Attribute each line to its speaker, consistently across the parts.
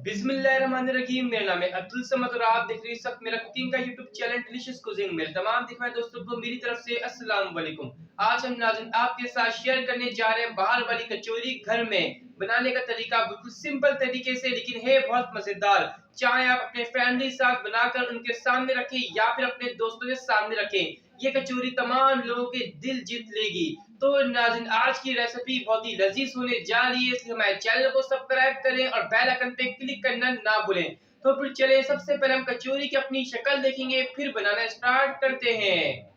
Speaker 1: बिस्मिल्लाहिर्रहमानिर्रहीम। मेरा नाम है अब्दुल समद और आप देख रहे हैं सब मेरा कुकिंग का यूट्यूब चैनल डिलीशियस कुजिंग। मेरे तमाम देखने वाले दोस्तों को मेरी तरफ से अस्सलाम वालेकुम। आज हम नाज़रीन आपके साथ शेयर करने जा रहे हैं बाहर वाली कचौरी घर में बनाने का तरीका। बिल्कुल सिंपल तरीके से, लेकिन है बहुत मजेदार। चाहे आप अपने फैमिली के साथ बनाकर उनके सामने रखें या फिर अपने दोस्तों के सामने रखें, ये कचौरी तमाम लोगों के दिल जीत लेगी। तो नाज़रीन आज की रेसिपी बहुत ही लजीज होने जा रही है, इसलिए हमारे चैनल को सब्सक्राइब करें और बेल आइकन पे क्लिक करना ना भूलें। तो फिर चले सबसे पहले हम कचौरी की अपनी शक्ल देखेंगे, फिर बनाना स्टार्ट करते हैं।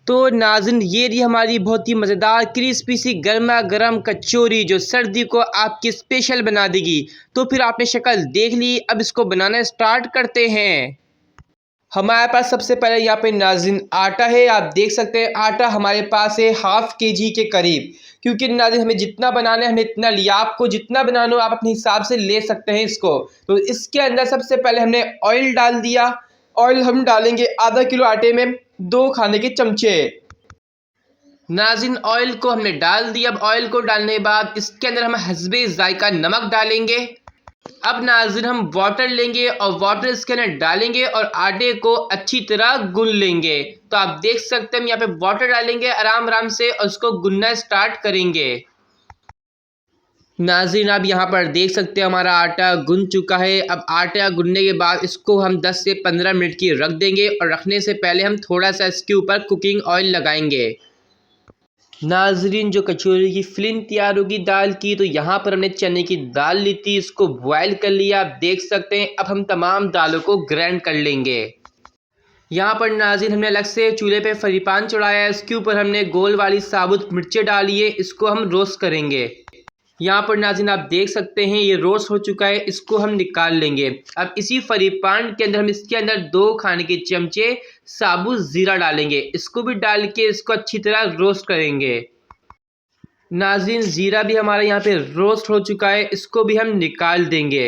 Speaker 1: तो नाज़रीन ये रही हमारी बहुत ही मज़ेदार क्रिस्पी सी गर्मा गर्म कचौरी जो सर्दी को आपकी स्पेशल बना देगी। तो फिर आपने शक्ल देख ली, अब इसको बनाना स्टार्ट करते हैं। हमारे पास सबसे पहले यहाँ पे नाज़रीन आटा है। आप देख सकते हैं आटा हमारे पास है हाफ केजी के करीब। क्योंकि नाज़रीन हमें जितना बनाना है हमने इतना लिया, आपको जितना बनाना हो आप अपने हिसाब से ले सकते हैं इसको। तो इसके अंदर सबसे पहले हमने ऑयल डाल दिया। ऑयल हम डालेंगे आधा किलो आटे में 2 खाने के चमचे। नाज़रीन ऑयल को हमने डाल दिया। अब ऑयल को डालने के बाद इसके अंदर हम हस्बे जायका नमक डालेंगे। अब नाज़रीन हम वाटर लेंगे और वाटर इसके अंदर डालेंगे और आटे को अच्छी तरह गूंद लेंगे। तो आप देख सकते हैं हम यहाँ पे वाटर डालेंगे आराम आराम से और उसको गूंदना स्टार्ट करेंगे। नाज़रीन आप यहाँ पर देख सकते हैं हमारा आटा गूंद चुका है। अब आटा गूंदने के बाद इसको हम 10 से 15 मिनट की रख देंगे और रखने से पहले हम थोड़ा सा इसके ऊपर कुकिंग ऑयल लगाएंगे। नाज़रीन जो कचौरी की फिलिंग तैयार होगी दाल की, तो यहाँ पर हमने चने की दाल ली थी, इसको बॉयल कर लिया। आप देख सकते हैं अब हम तमाम दालों को ग्राइंड कर लेंगे। यहाँ पर नाज़रीन हमने अलग से चूल्हे पे फ्राई पैन चढ़ाया है, इसके ऊपर हमने गोल वाली साबुत मिर्चें डाली है, इसको हम रोस्ट करेंगे। यहाँ पर नाज़रीन आप देख सकते हैं ये रोस्ट हो चुका है, इसको हम निकाल लेंगे। अब इसी फ्राई पैन के अंदर हम इसके अंदर 2 खाने के चमचे साबुत ज़ीरा डालेंगे, इसको भी डाल के इसको अच्छी तरह रोस्ट करेंगे। नाज़रीन ज़ीरा भी हमारा यहाँ पे रोस्ट हो चुका है, इसको भी हम निकाल देंगे।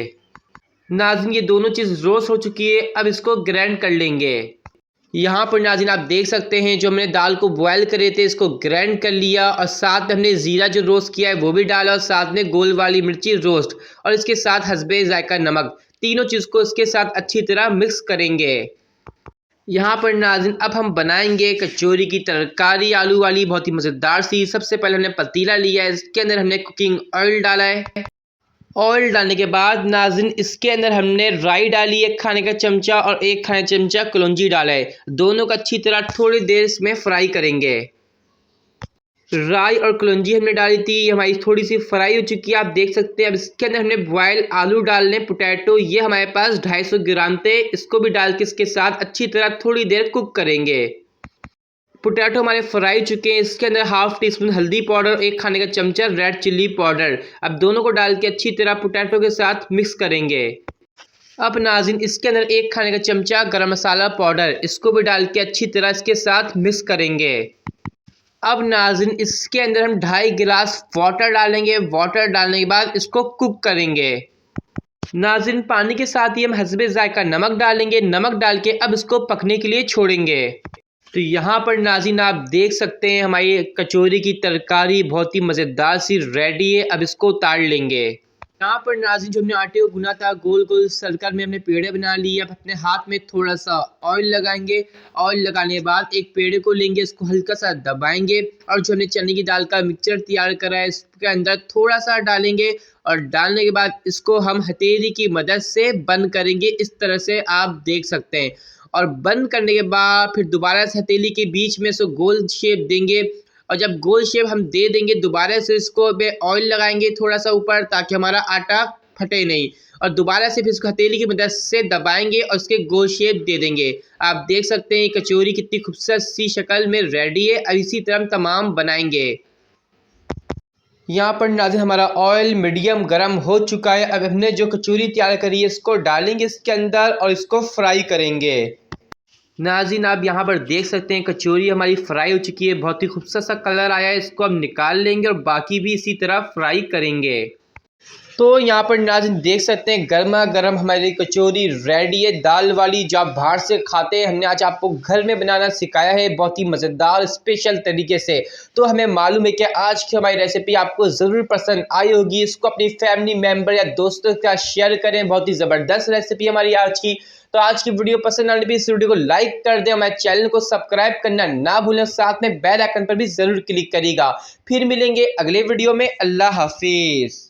Speaker 1: नाज़रीन ये दोनों चीज़ रोस्ट हो चुकी है, अब इसको ग्राइंड कर लेंगे। यहाँ पर नाज़रीन आप देख सकते हैं जो हमने दाल को बॉयल करे थे इसको ग्राइंड कर लिया और साथ में हमने ज़ीरा जो रोस्ट किया है वो भी डाला और साथ में गोल वाली मिर्ची रोस्ट और इसके साथ हस्बे जायका नमक, तीनों चीज़ को इसके साथ अच्छी तरह मिक्स करेंगे। यहाँ पर नाज़रीन अब हम बनाएंगे कचौरी की तरकारी आलू वाली, बहुत ही मज़ेदार सी। सबसे पहले हमने पतीला लिया है, इसके अंदर हमने कुकिंग ऑयल डाला है। ऑयल डालने के बाद नाज़रीन इसके अंदर हमने राई डाली 1 खाने का चमचा और 1 खाने चमचा कलौंजी डाला है। दोनों को अच्छी तरह थोड़ी देर इसमें फ्राई करेंगे। राई और कलौंजी हमने डाली थी, हमारी थोड़ी सी फ्राई हो चुकी है, आप देख सकते हैं। अब इसके अंदर हमने बॉयल आलू डालने, पोटैटो ये हमारे पास 250 ग्राम थे, इसको भी डाल के इसके साथ अच्छी तरह थोड़ी देर कुक करेंगे। पोटैटो हमारे फ्राई चुके हैं, इसके अंदर हाफ टी स्पून हल्दी पाउडर, 1 खाने का चमचा रेड चिल्ली पाउडर। अब दोनों को डाल के अच्छी तरह पोटैटो के साथ मिक्स करेंगे। अब नाज़रीन इसके अंदर 1 खाने का चमचा गरम मसाला पाउडर, इसको भी डाल के अच्छी तरह इसके साथ मिक्स करेंगे। अब नाज़रीन इसके अंदर हम 2.5 गिलास वाटर डालेंगे। वाटर डालने के बाद इसको कुक करेंगे। नाज़रीन पानी के साथ ही हम हस्बे जायका नमक डालेंगे। नमक डाल के अब इसको पकने के लिए छोड़ेंगे। तो यहाँ पर नाज़रीन आप देख सकते हैं हमारी कचौरी की तरकारी बहुत ही मज़ेदार सी रेडी है। अब इसको उतार लेंगे। यहाँ पर नाज़रीन जो हमने आटे को गूना था गोल गोल सर्कल में हमने पेड़े बना लिए। अब अपने हाथ में थोड़ा सा ऑयल लगाएंगे। ऑयल लगाने के बाद एक पेड़े को लेंगे, इसको हल्का सा दबाएंगे और जो हमने चने की दाल का मिक्सचर तैयार करा है इसके अंदर थोड़ा सा डालेंगे और डालने के बाद इसको हम हथेली की मदद से बंद करेंगे। इस तरह से आप देख सकते हैं और बंद करने के बाद फिर दोबारा से हथेली के बीच में इसको गोल शेप देंगे और जब गोल शेप हम दे देंगे दोबारा से इसको ऑयल लगाएंगे थोड़ा सा ऊपर ताकि हमारा आटा फटे नहीं और दोबारा से फिर इसको हथेली की मदद से दबाएंगे और इसके गोल शेप दे देंगे। आप देख सकते हैं कचौरी कितनी खूबसूरत सी शक्ल में रेडी है। अब इसी तरह हम तमाम बनाएंगे। यहाँ पर नाज़रीन हमारा ऑयल मीडियम गरम हो चुका है। अब हमने जो कचौरी तैयार करी है इसको डालेंगे इसके अंदर और इसको फ्राई करेंगे। नाज़रीन आप यहाँ पर देख सकते हैं कचौरी हमारी फ्राई हो चुकी है, बहुत ही खूबसूरत सा कलर आया है। इसको हम निकाल लेंगे और बाकी भी इसी तरह फ्राई करेंगे। तो यहाँ पर नाज़रीन देख सकते हैं गर्मा गर्म हमारी कचौरी रेडी है, दाल वाली, जो आप बाहर से खाते हैं। हमने आज आपको घर में बनाना सिखाया है बहुत ही मज़ेदार स्पेशल तरीके से। तो हमें मालूम है कि आज की हमारी रेसिपी आपको ज़रूर पसंद आई होगी। इसको अपनी फैमिली मेम्बर या दोस्तों के साथ शेयर करें। बहुत ही ज़बरदस्त रेसिपी हमारी आज की। तो आज की वीडियो पसंद आने पर इस वीडियो को लाइक कर दें, हमारे चैनल को सब्सक्राइब करना ना भूलें, साथ में बेल आइकन पर भी ज़रूर क्लिक करिएगा। फिर मिलेंगे अगले वीडियो में। अल्लाह हाफिज़।